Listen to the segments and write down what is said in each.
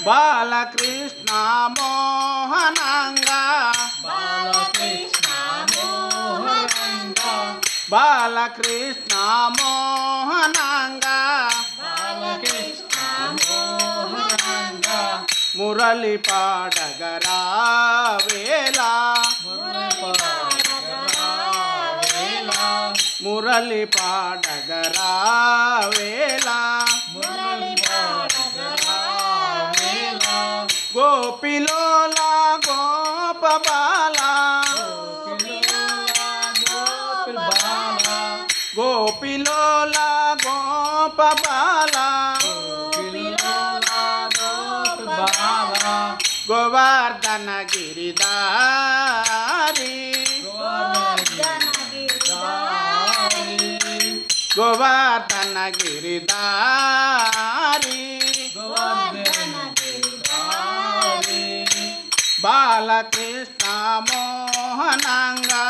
బాలకృష్ణ మోహనంగా బాలకృష్ణ మోహనంగా మురళి పాడగరా వేళ మురళి పాడగరా వేళ గోపిలోలా గోపబాల గోపిలోలా గోపబాల గోవర్ధన గిరిధారి గోవర్ధన గిరిధారి బాలకృష్ణ మోహనంగా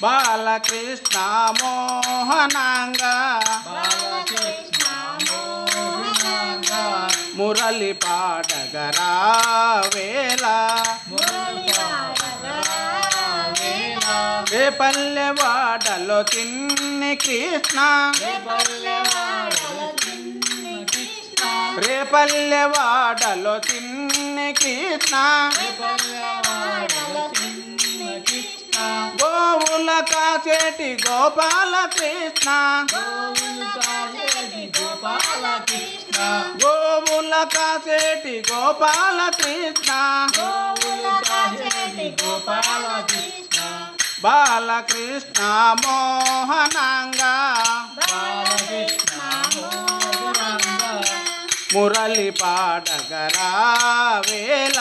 బాలకృష్ణ మోహనంగా మురళి పాడగరా వేళ రేపల్లెవాడలో చిన్ని కృష్ణ రేపల్లెవాడలో చిన్ని కృష్ణ గోవుల కాచేటి గోపాల కృష్ణ గోవుల కాచేటి గోపాల కృష్ణ బాలకృష్ణ మోహనంగా మురళి పాడగరా వేళ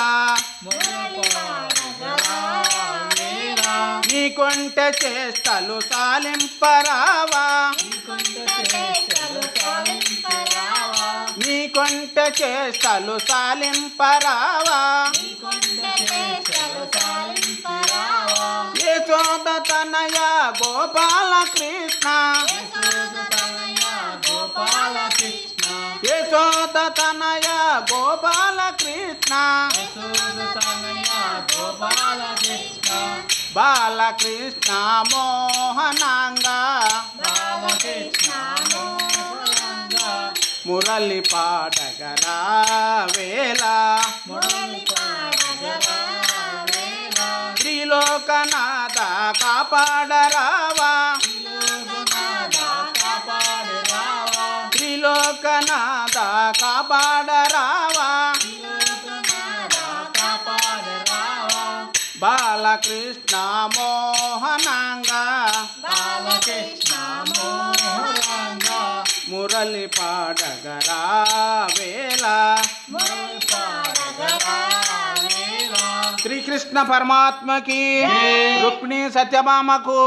నీ కొంట చేష్టలు సాలింపరావా నీ కొంట చేష్టలు సాలింపరావా యశోద తనయ గోపాల కృష్ణ యశోద తనయ గోపాల కృష్ణ బాలకృష్ణ మోహనంగా మురళి పాడగరా వేళ త్రిలోకనాథ కాపాడరావా త్రిలోకనాథ కాపాడరావా బాలకృష్ణ మోహనంగా మురళి పాడగరా వేళ శ్రీకృష్ణ పరమాత్మకి రుక్మిణి సత్యభామకు